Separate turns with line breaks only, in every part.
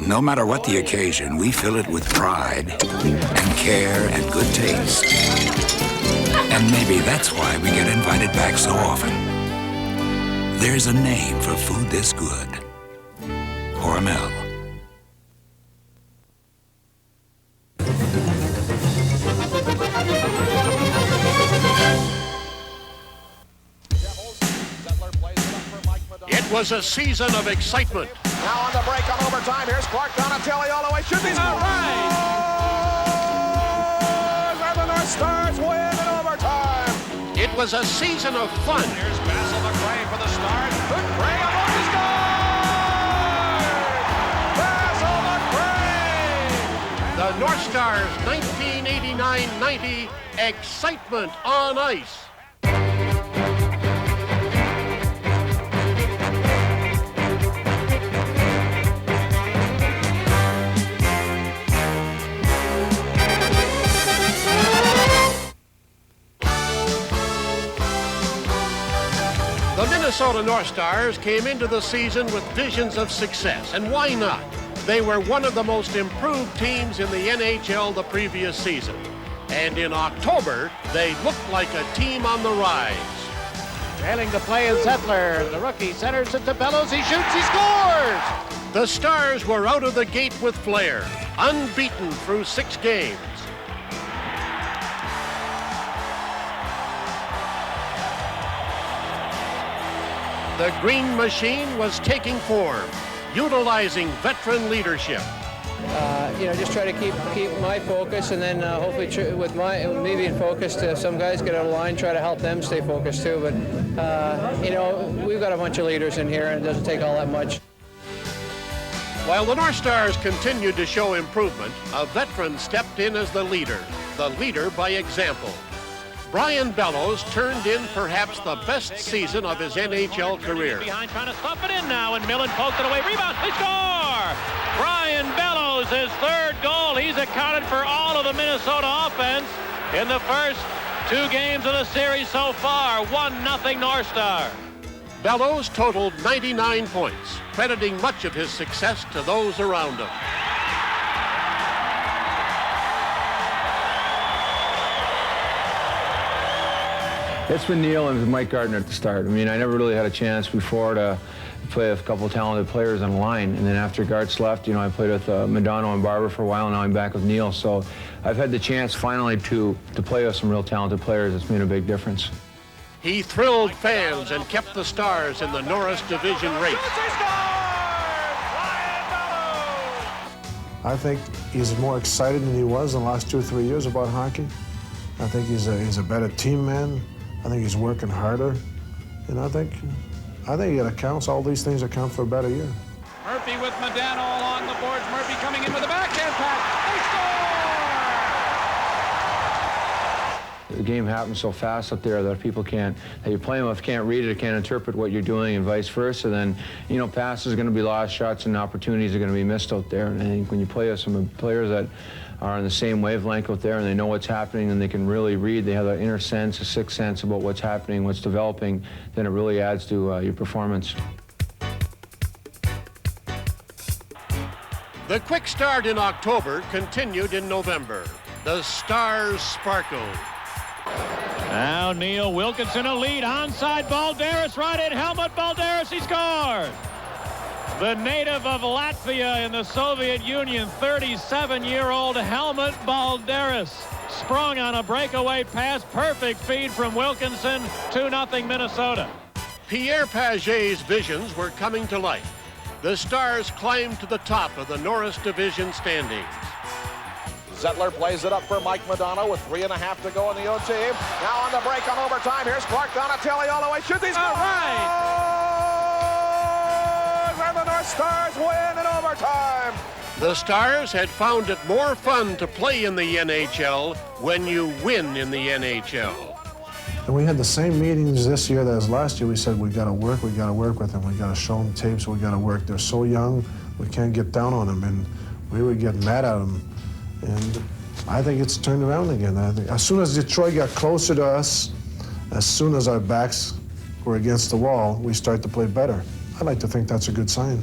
No matter what the occasion, we fill it with pride and care and good taste. And maybe that's why we get invited back so often. There's a name for food this good. Hormel.
It was a season of excitement.
Now on the break on overtime. Here's Clark Donatelli all the way. Should be all right. And the North Stars win in overtime.
It was a season of fun.
Here's Basil McRae for the Stars. McRae on the score. Basil McRae.
The North Stars 1989-90 excitement on ice. The Minnesota North Stars came into the season with visions of success, and why not? They were one of the most improved teams in the NHL the previous season. And in October, they looked like a team on the rise.
Trailing the play is Zettler. The rookie centers it to Bellows. He shoots, he scores!
The Stars were out of the gate with flair, unbeaten through 6 games. The Green Machine was taking form, utilizing veteran leadership.
Just try to keep my focus, and then hopefully with me being focused, some guys get out of line, try to help them stay focused too. But we've got a bunch of leaders in here, and it doesn't take all that much.
While the North Stars continued to show improvement, a veteran stepped in as the leader by example. Brian Bellows turned in perhaps the best season of his NHL career.
Behind, trying to stuff it in now, and Millen poked it away. Rebound, they score! Brian Bellows, his 3rd goal. He's accounted for all of the Minnesota offense in the first 2 games of the series so far. 1-0 North Star.
Bellows totaled 99 points, crediting much of his success to those around him.
It's been Neil and Mike Gardner at the start. I mean, I never really had a chance before to play with a couple of talented players on the line. And then after Gartz left, I played with Madonna and Barber for a while, and now I'm back with Neil. So I've had the chance finally to play with some real talented players. It's made a big difference.
He thrilled fans and kept the Stars in the Norris Division race.
I think he's more excited than he was in the last 2 or 3 years about hockey. I think he's a better team man. I think he's working harder, and I think it accounts. All these things account for a better year.
Murphy with Modano along the boards. Murphy coming in with a backhand pass. They score!
The game happens so fast up there that people that you're playing with can't read it, can't interpret what you're doing, and vice versa. Then, passes are going to be lost, shots and opportunities are going to be missed out there. And I think when you play with some players that are on the same wavelength out there, and they know what's happening, and they can really read, they have an inner sense, a sixth sense about what's happening, what's developing, then it really adds to your performance.
The quick start in October continued in November. The Stars sparkled.
Now Neil Wilkinson a lead, onside Balderas right at helmet, Balderas, he scores! The native of Latvia in the Soviet Union, 37-year-old Helmut Balderas, sprung on a breakaway pass, perfect feed from Wilkinson, 2-0 Minnesota.
Pierre Paget's visions were coming to life. The Stars climbed to the top of the Norris Division standings.
Zettler plays it up for Mike Modano with 3.5 to go in the OT. Now on the break on overtime. Here's Clark Donatelli all the way. Shoots, he's all right! And the North Stars win in overtime.
The Stars had found it more fun to play in the NHL when you win in the NHL.
And we had the same meetings this year as last year. We said, we got to work with them. We got to show them tapes. We got to work. They're so young, we can't get down on them. And we would get mad at them. And I think it's turned around again. I think as soon as Detroit got closer to us, as soon as our backs were against the wall, we start to play better. I like to think that's a good sign.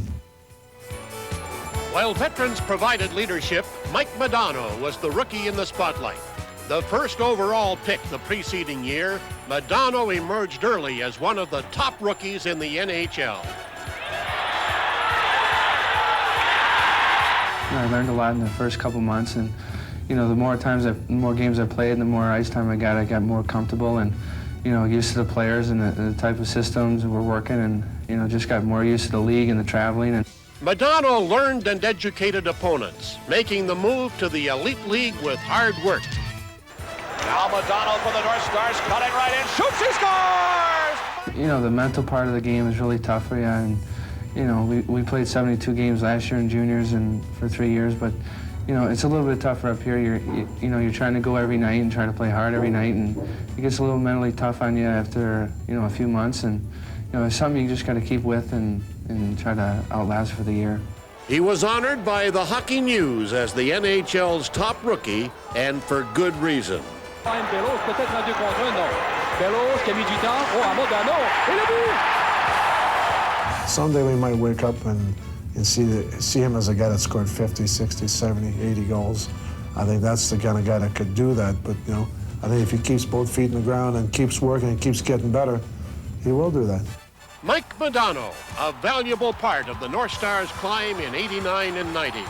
While veterans provided leadership, Mike Modano was the rookie in the spotlight. The first overall pick the preceding year, Modano emerged early as one of the top rookies in the NHL.
I learned a lot in the first couple months, and the more games I played, and the more ice time I got more comfortable and used to the players and the type of systems we're working, and just got more used to the league and the traveling.
Modano learned and educated opponents, making the move to the Elite League with hard work.
Now Modano for the North Stars, cutting right in, shoots, he scores!
The mental part of the game is really tough for you, and we played 72 games last year in juniors and for 3 years, but it's a little bit tougher up here. You're trying to go every night and try to play hard every night, and it gets a little mentally tough on you after a few months, and it's something you just got to keep with and try to outlast for the year.
He was honored by the Hockey News as the NHL's top rookie, and for good reason.
Bellows peut-être un 2 contre 1, non. Bellows qui a mis du temps. Oh, à Modano. Et le but!
Someday we might wake up and see him as a guy that scored 50, 60, 70, 80 goals. I think that's the kind of guy that could do that, but I think if he keeps both feet in the ground and keeps working and keeps getting better, he will do that.
Mike Modano, a valuable part of the North Stars' climb in '89 and '90.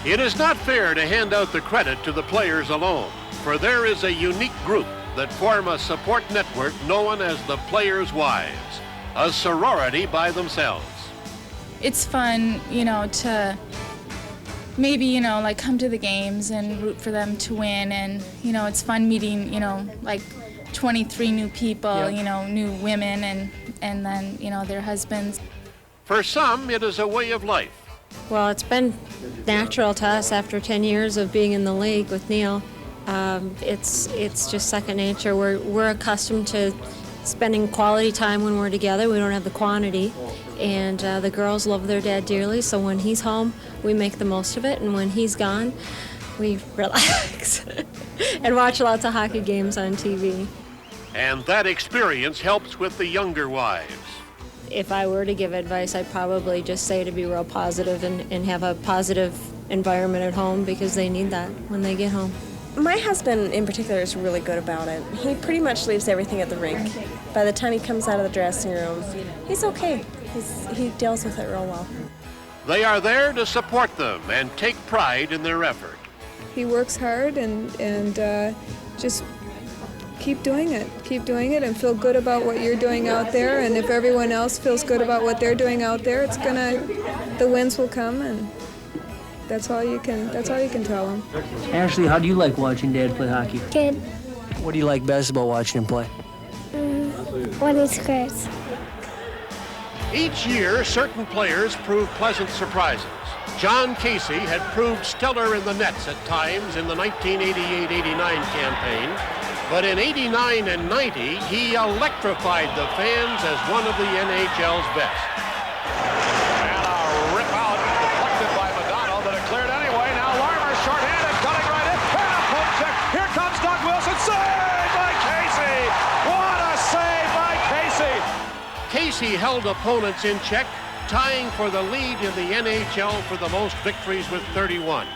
It is not fair to hand out the credit to the players alone, for there is a unique group that form a support network known as the Players' Wives, a sorority by themselves.
It's fun, to maybe, like come to the games and root for them to win, and, it's fun meeting, like 23 new people, new women, and then, their husbands.
For some, it is a way of life.
Well, it's been natural to us after 10 years of being in the league with Neil. It's just second nature. We're accustomed to spending quality time when we're together. We don't have the quantity, and the girls love their dad dearly, so when he's home, we make the most of it, and when he's gone, we relax and watch lots of hockey games on TV.
And that experience helps with the younger wives.
If I were to give advice, I'd probably just say to be real positive and have a positive environment at home, because they need that when they get home.
My husband in particular is really good about it. He pretty much leaves everything at the rink. By the time he comes out of the dressing room, he's okay. He deals with it real well.
They are there to support them and take pride in their effort.
He works hard and just keep doing it. Keep doing it and feel good about what you're doing out there. And if everyone else feels good about what they're doing out there, the wins will come, and that's all you can tell them.
Ashley, how do you like watching Dad play hockey?
Good.
What do you like best about watching him play?
When he scores.
Each year, certain players prove pleasant surprises. John Casey had proved stellar in the nets at times in the 1988-89 campaign, but in '89 and '90, he electrified the fans as one of the NHL's best.
And a rip out, deflected by Modano, but it cleared anyway. Now Larmer shorthanded, cutting right in, and a poke check. Here comes Doug Wilson, saved by Casey! What a save by Casey!
Casey held opponents in check, tying for the lead in the NHL for the most victories with 31.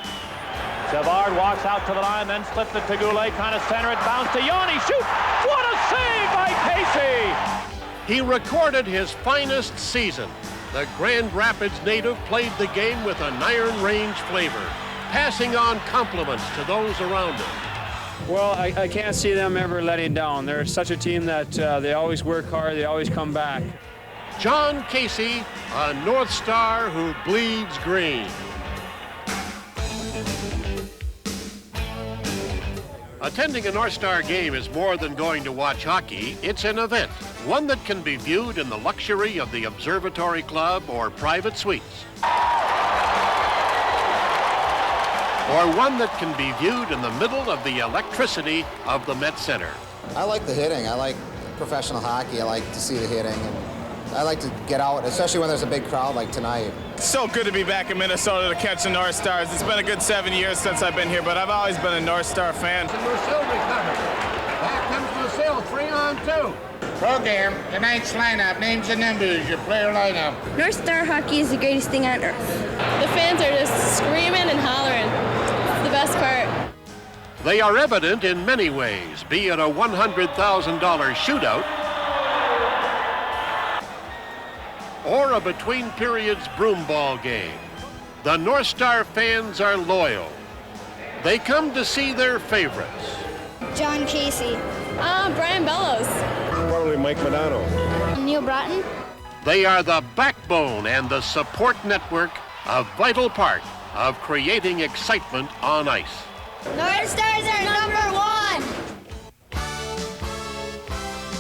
Savard walks out to the line, then slips it to Goulet, kind of center it, bounce to Yanni, shoot! What a save by Casey!
He recorded his finest season. The Grand Rapids native played the game with an iron range flavor, passing on compliments to those around him.
Well, I can't see them ever letting down. They're such a team that they always work hard, they always come back.
John Casey, a North Star who bleeds green. Attending a North Star game is more than going to watch hockey. It's an event, one that can be viewed in the luxury of the Observatory Club or private suites. Or one that can be viewed in the middle of the electricity of the Met Center.
I like the hitting. I like professional hockey. I like to see the hitting. And I like to get out, especially when there's a big crowd like tonight.
It's so good to be back in Minnesota to catch the North Stars. It's been a good 7 years since I've been here, but I've always been a North Star fan.
Back comes Lucille, 3-on-2.
Program, tonight's lineup, names and numbers, your player lineup.
North Star hockey is the greatest thing on earth.
The fans are just screaming and hollering. It's the best part.
They are evident in many ways, be it a $100,000 shootout or a between periods broomball game. The North Star fans are loyal. They come to see their favorites.
John Casey.
Brian Bellows.
Probably Mike Modano.
Neil Broughton.
They are the backbone and the support network, a vital part of creating excitement on ice.
North Stars are number one.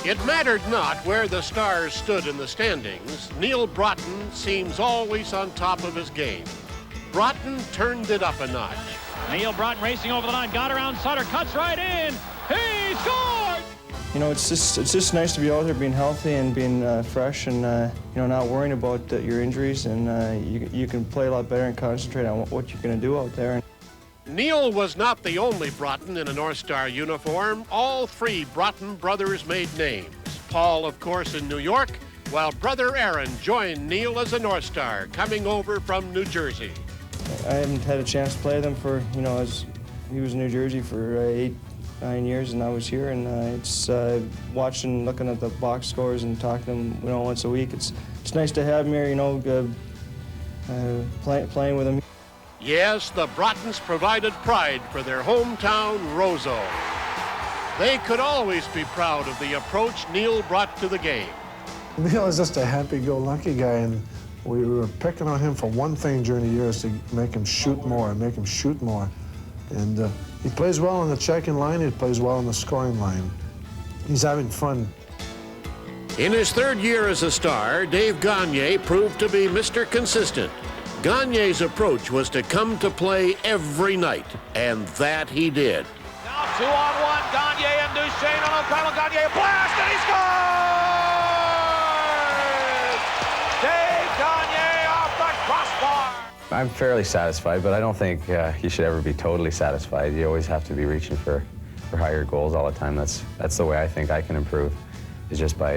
It mattered not where the Stars stood in the standings. Neil Broughton seems always on top of his game. Broughton turned it up a notch.
Neil Broughton racing over the line, got around Sutter, cuts right in. He scored!
You know, it's just nice to be out there, being healthy and being fresh, and you know, not worrying about your injuries, and you can play a lot better and concentrate on what you're going to do out there.
Neil was not the only Broughton in a North Star uniform. All three Broughton brothers made names. Paul, of course, in New York, while brother Aaron joined Neil as a North Star, coming over from New Jersey.
I haven't had a chance to play them for, you know, he was in New Jersey for 8-9 years, and I was here, and it's watching, looking at the box scores and talking to them, you know, once a week. It's nice to have him here, you know, playing with him.
Yes, the Broughtons provided pride for their hometown, Roseau. They could always be proud of the approach Neil brought to the game.
Neil is just a happy-go-lucky guy, and we were picking on him for one thing during the years, to make him shoot more. And he plays well on the checking line, he plays well on the scoring line. He's having fun.
In his third year as a Star, Dave Gagne proved to be Mr. Consistent. Gagne's approach was to come to play every night, and that he did.
Now 2-on-1, Gagne and Duchesne on O'Connell. Gagne a blast, and he scores! Dave Gagne off the crossbar.
I'm fairly satisfied, but I don't think you should ever be totally satisfied. You always have to be reaching for higher goals all the time. That's the way I think I can improve, is just by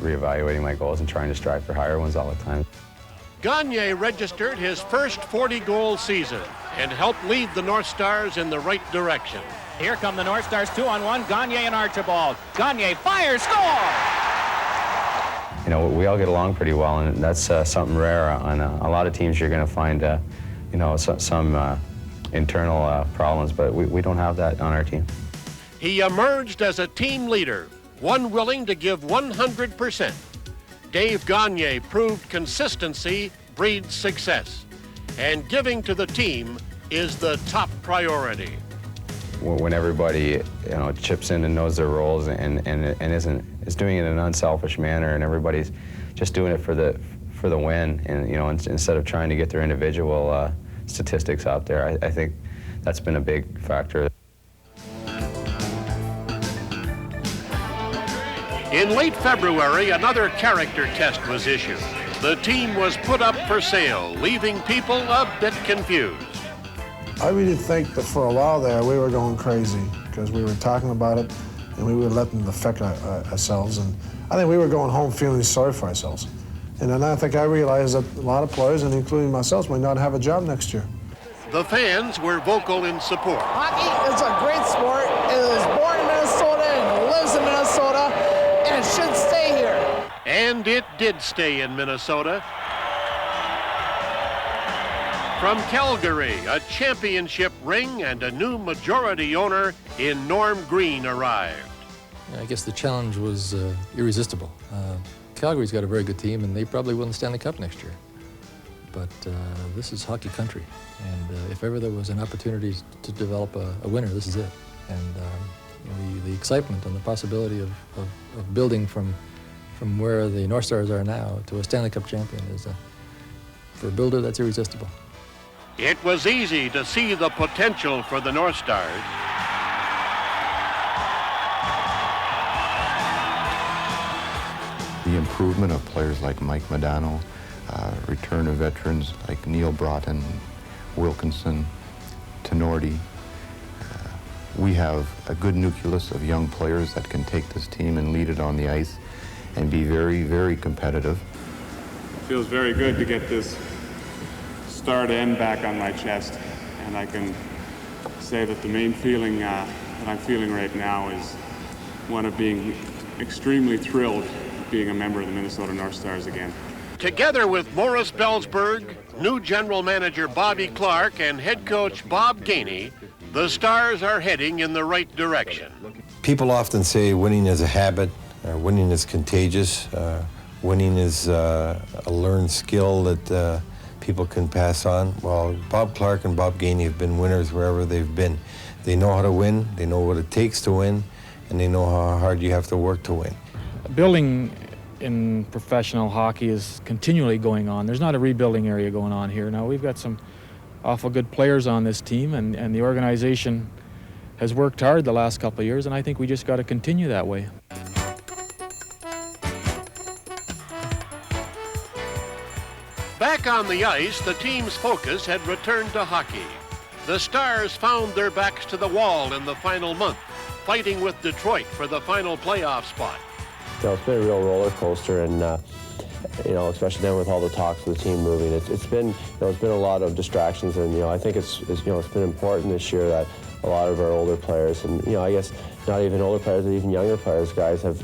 reevaluating my goals and trying to strive for higher ones all the time.
Gagne registered his first 40-goal season and helped lead the North Stars in the right direction.
Here come the North Stars, 2-on-1, Gagne and Archibald. Gagne fires, score!
You know, we all get along pretty well, and that's something rare. On a lot of teams, you're going to find, you know, some internal problems, but we don't have that on our team.
He emerged as a team leader, one willing to give 100%. Dave Gagne proved consistency breeds success, and giving to the team is the top priority.
When everybody, you know, chips in and knows their roles and is doing it in an unselfish manner, and everybody's just doing it for the win, and you know, instead of trying to get their individual statistics out there, I think that's been a big factor.
In late February, another character test was issued. The team was put up for sale, leaving people a bit confused.
I really think that for a while there, we were going crazy because we were talking about it and we were letting it affect ourselves. And I think we were going home feeling sorry for ourselves. And then I think I realized that a lot of players, and including myself, might not have a job next year.
The fans were vocal in support.
Hockey is a great sport. It was born in Minnesota and lives in Minnesota, and it should stay here.
And it did stay in Minnesota. From Calgary, a championship ring and a new majority owner in Norm Green arrived.
I guess the challenge was irresistible. Calgary's got a very good team, and they probably win the Stanley Cup next year. But this is hockey country, and if ever there was an opportunity to develop a winner, this is it. And you know, the excitement and the possibility of building from where the North Stars are now to a Stanley Cup champion is, for a builder, that's irresistible.
It was easy to see the potential for the North Stars.
The improvement of players like Mike Modano, return of veterans like Neil Broughton, Wilkinson, Tenorti, We have a good nucleus of young players that can take this team and lead it on the ice and be very, very competitive.
It feels very good to get this start end back on my chest, and I can say that the main feeling that I'm feeling right now is one of being extremely thrilled being a member of the Minnesota North Stars again.
Together with Morris Belzberg, new general manager Bobby Clarke, and head coach Bob Gainey, the Stars are heading in the right direction.
People often say winning is a habit, winning is contagious, winning is a learned skill that people can pass on. Well, Bob Clarke and Bob Gainey have been winners wherever they've been. They know how to win, they know what it takes to win, and they know how hard you have to work to win.
Building in professional hockey is continually going on. There's not a rebuilding area going on here. Now, we've got some awful good players on this team, and the organization has worked hard the last couple of years, and I think we just got to continue that way.
Back on the ice, the team's focus had returned to hockey. The Stars found their backs to the wall in the final month, fighting with Detroit for the final playoff spot.
It's been a real roller coaster, and especially then with all the talks of the team moving, it's been a lot of distractions, and I think it's been important this year that a lot of our older players, and I guess not even older players, but even younger players, guys have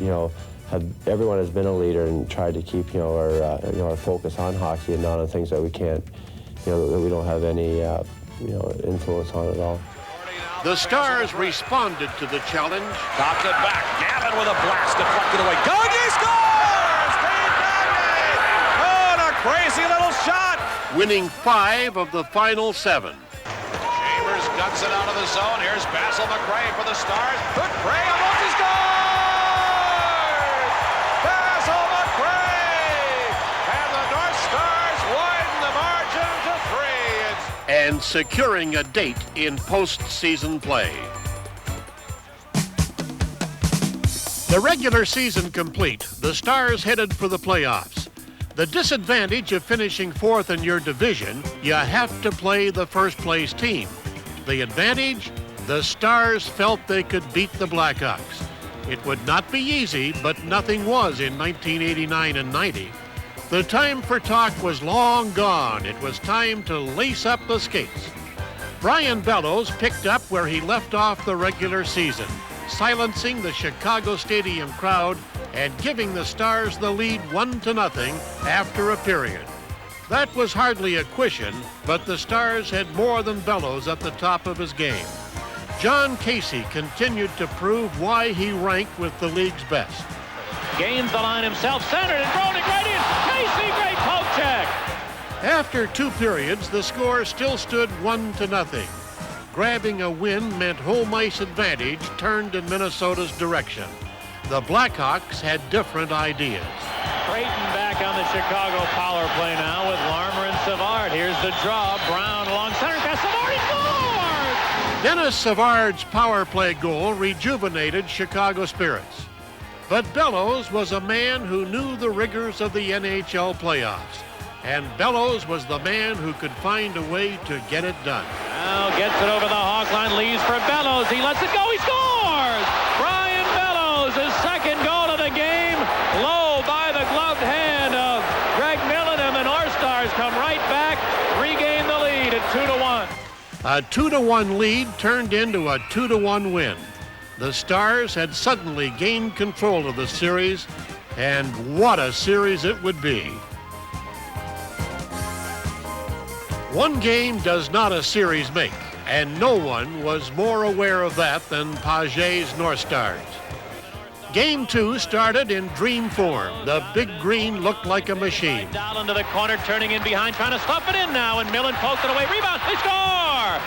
everyone has been a leader and tried to keep our focus on hockey and not on things that we can't, that we don't have any influence on at all.
The Stars responded to the challenge.
Topped it back. Gavin with a blast deflected away. Gagne scores! Steve Gagne! Oh, and a crazy little shot!
Winning 5 of the final 7.
Chambers guts it out of the zone. Here's Basil McRae for the Stars. McRae almost he scores! Basil McRae! And the North Stars widen the margin to 3.
And securing a date in postseason play. The regular season complete, the Stars headed for the playoffs. The disadvantage of finishing 4th in your division, you have to play the first place team. The advantage, the Stars felt they could beat the Blackhawks. It would not be easy, but nothing was in 1989 and 90. The time for talk was long gone. It was time to lace up the skates. Brian Bellows picked up where he left off the regular season, silencing the Chicago Stadium crowd and giving the Stars the lead 1-0 after a period. That was hardly a cushion, but the Stars had more than Bellows at the top of his game. John Casey continued to prove why he ranked with the league's best.
Gains the line himself, centered and thrown it right in. Casey, great poke check.
After 2 periods, the score still stood 1-0. Grabbing a win meant home ice advantage turned in Minnesota's direction. The Blackhawks had different ideas.
Creighton back on the Chicago power play now with Larmer and Savard. Here's the draw. Brown along center pass. Savard scores!
Dennis Savard's power play goal rejuvenated Chicago spirits. But Bellows was a man who knew the rigors of the NHL playoffs. And Bellows was the man who could find a way to get it done.
Now gets it over the Hawk line, leaves for Bellows. He lets it go, he scores! Brian Bellows, his second goal of the game. Low by the gloved hand of Greg Millen, and the North Stars come right back, regain the lead at 2-1.
A 2-1 lead turned into a 2-1 win. The Stars had suddenly gained control of the series, and what a series it would be. One game does not a series make, and no one was more aware of that than Paget's North Stars. Game 2 started in dream form. The Big Green looked like a machine.
Down into the corner, turning in behind, trying to stuff it in now, and Millen poked it away. Rebound, they score!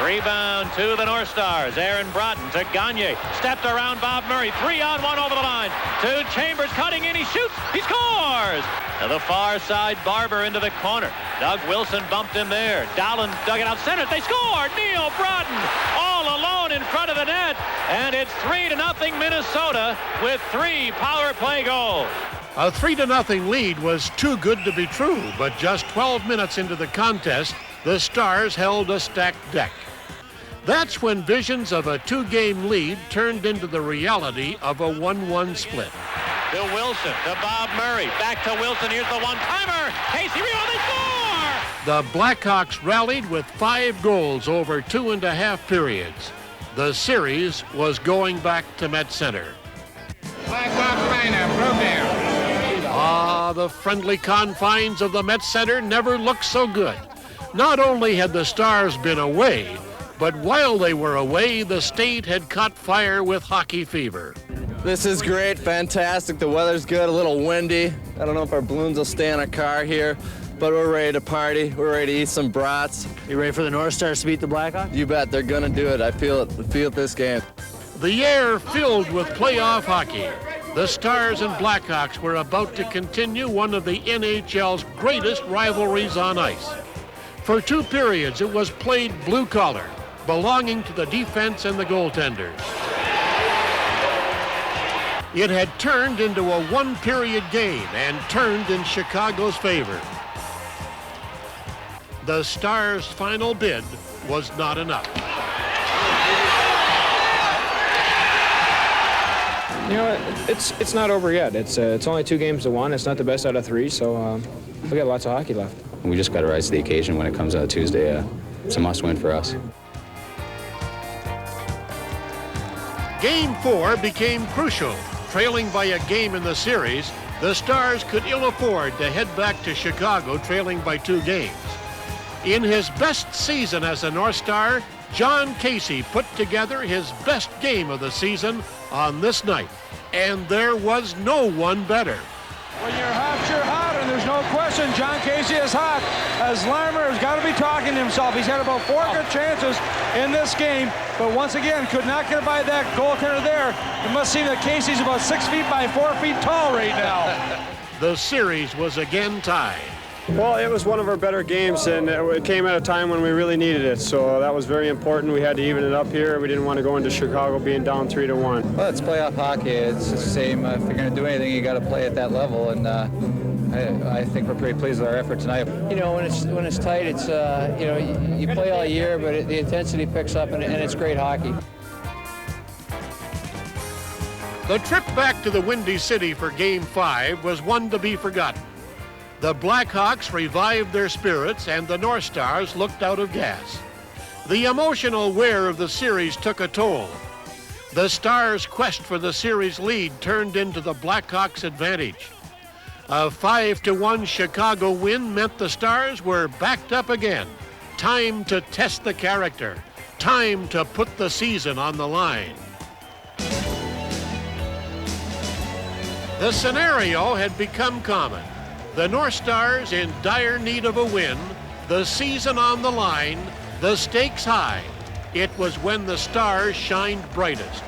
Rebound to the North Stars. Aaron Broughton to Gagne. Stepped around Bob Murray. 3-on-1 over the line. To Chambers, cutting in. He shoots. He scores! To the far side, Barber into the corner. Doug Wilson bumped in there. Dowland dug it out center. They scored! Neil Broughton all alone in front of the net. And it's 3-0 Minnesota with 3 power play goals.
A 3-0 lead was too good to be true, but just 12 minutes into the contest, the Stars held a stacked deck. That's when visions of a 2-game lead turned into the reality of a 1-1 split.
To Wilson, to Bob Murray, back to Wilson, here's the one-timer, Casey rebound, they score!
The Blackhawks rallied with 5 goals over 2.5 periods. The series was going back to Met Center.
Blackhawk lineup, broke down.
Ah, the friendly confines of the Met Center never looked so good. Not only had the Stars been away, but while they were away, the state had caught fire with hockey fever.
This is great, fantastic. The weather's good, a little windy. I don't know if our balloons will stay in our car here, but we're ready to party. We're ready to eat some brats.
You ready for the North Stars to beat the Blackhawks?
You bet, they're gonna do it. I feel it this game.
The air filled with playoff hockey. The Stars and Blackhawks were about to continue one of the NHL's greatest rivalries on ice. For 2 periods, it was played blue-collar, belonging to the defense and the goaltenders. It had turned into a 1-period game and turned in Chicago's favor. The Stars' final bid was not enough.
You know, it's not over yet. It's only 2 games to 1. It's not the best out of 3, so we got lots of hockey left.
We just got to rise to the occasion when it comes out Tuesday. It's a must-win for us.
Game 4 became crucial. Trailing by a game in the series, the Stars could ill afford to head back to Chicago trailing by 2 games. In his best season as a North Star, John Casey put together his best game of the season on this night, and there was no one better.
When you're hot, and there's no question John Casey is hot, as Larmer has got to be talking to himself. He's had about 4 good chances in this game, but once again, could not get by that goaltender there. It must seem that Casey's about 6 feet by 4 feet tall right now.
The series was again tied.
Well, it was one of our better games, and it came at a time when we really needed it, so that was very important. We had to even it up here. We didn't want to go into Chicago being down 3-1.
Well, it's playoff hockey. It's the same. If you're going to do anything, you got to play at that level, and I think we're pretty pleased with our effort tonight. You know, when it's tight, it's you know, you play all year, but the intensity picks up, and it's great hockey.
The trip back to the Windy City for Game 5 was one to be forgotten. The Blackhawks revived their spirits, and the North Stars looked out of gas. The emotional wear of the series took a toll. The Stars' quest for the series lead turned into the Blackhawks' advantage. A 5-1 Chicago win meant the Stars were backed up again. Time to test the character. Time to put the season on the line. The scenario had become common. The North Stars in dire need of a win, the season on the line, the stakes high. It was when the Stars shined brightest.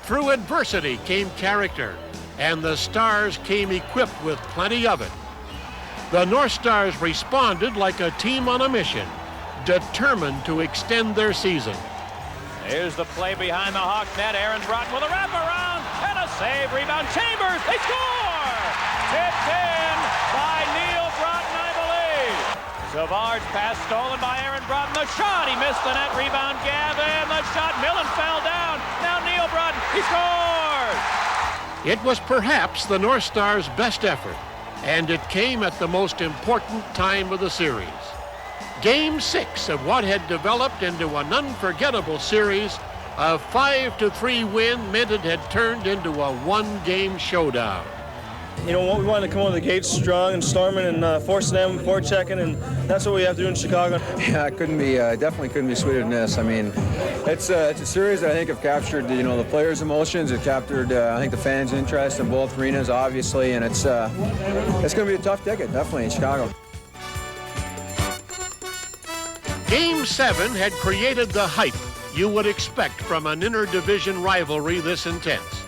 Through adversity came character, and the Stars came equipped with plenty of it. The North Stars responded like a team on a mission, determined to extend their season.
Here's the play behind the Hawk net. Aaron Broughton with a wraparound and a save. Rebound. Chambers. They score! Tipped in by Neil Broughton, I believe. Savard's pass stolen by Aaron Broughton. The shot. He missed the net. Rebound. Gavin. The shot. Millen fell down. Now Neil Broughton. He scores!
It was perhaps the North Stars' best effort, and it came at the most important time of the series. Game 6 of what had developed into an unforgettable series, a 5-3 win meant it had turned into a 1-game showdown.
You know, we wanted to come out of the gates strong and storming and forcing them, forechecking, and that's what we have to do in Chicago.
Yeah, it couldn't be, definitely couldn't be sweeter than this. I mean, it's a series that I think have captured, you know, the players' emotions. It captured, I think, the fans' interest in both arenas, obviously, and it's going to be a tough ticket, definitely, in Chicago.
Game 7 had created the hype you would expect from an interdivision rivalry this intense.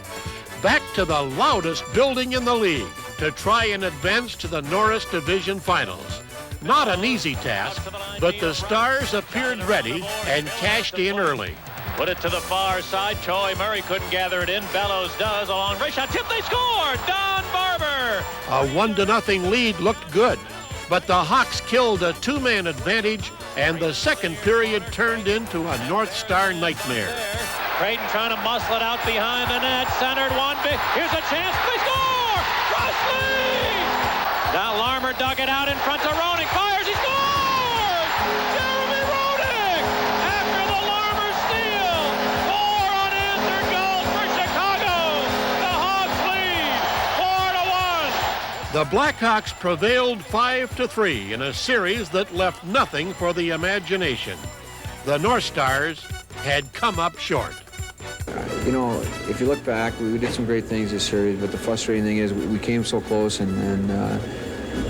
Back to the loudest building in the league to try and advance to the Norris Division Finals. Not an easy task, but the Stars appeared ready and cashed in early.
Put it to the far side. Troy Murray couldn't gather it in. Bellows does. A long break shot. Tip, they score! Don Barber!
A 1-0 lead looked good. But the Hawks killed a two-man advantage, and the second period turned into a North Star nightmare.
Creighton trying to muscle it out behind the net. Centered one big. Here's a chance. They score! Crossley! Now Larmer dug it out in front to Roenick. Fires. He scores! Jeremy Roenick! After the Larmer steal. 4 unanswered goals for Chicago. The Hawks lead 4-1.
The Blackhawks prevailed 5-3 in a series that left nothing for the imagination. The North Stars had come up short.
You know, if you look back, we did some great things this series, but the frustrating thing is we came so close, and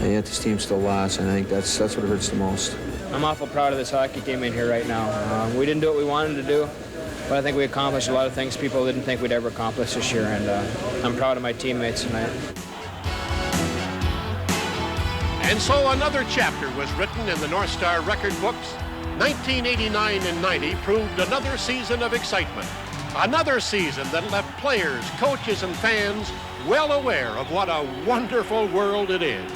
yet this team still lost, and I think that's what hurts the most.
I'm awful proud of this hockey team in here right now. We didn't do what we wanted to do, but I think we accomplished a lot of things people didn't think we'd ever accomplish this year, and I'm proud of my teammates tonight.
And so another chapter was written in the North Star record books. 1989 and 90 proved another season of excitement. Another season that left players, coaches, and fans well aware of what a wonderful world it is.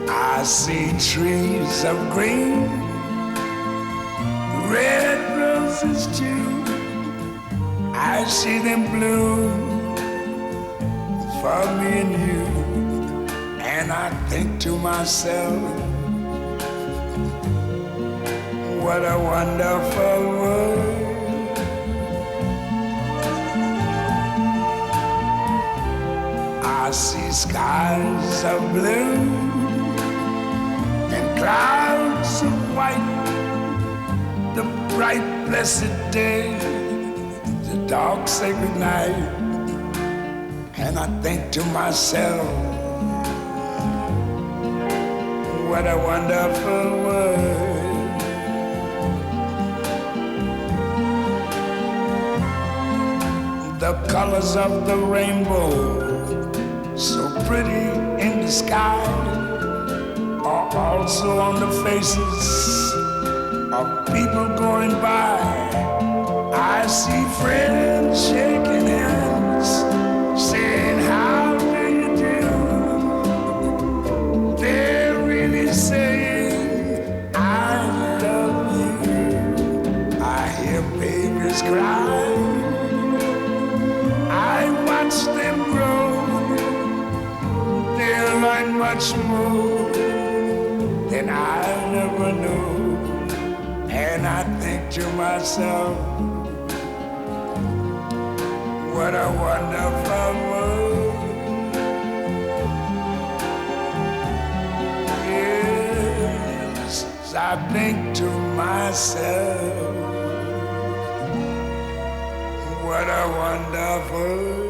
I see trees of green, red roses too. I see them bloom for me and you, and I think to myself, what a wonderful world. I see skies of blue and clouds of white, the bright blessed day, the dark sacred night, and I think to myself, what a wonderful world. The colors of the rainbow, so pretty in the sky, are also on the faces of people going by. I see friends shaking hands, saying, how do you do? They're really saying, I love you. I hear babies cry, I watch them grow. They'll learn much more than I never knew. And I think to myself, what a wonderful world. Yes, I think to myself, what a wonderful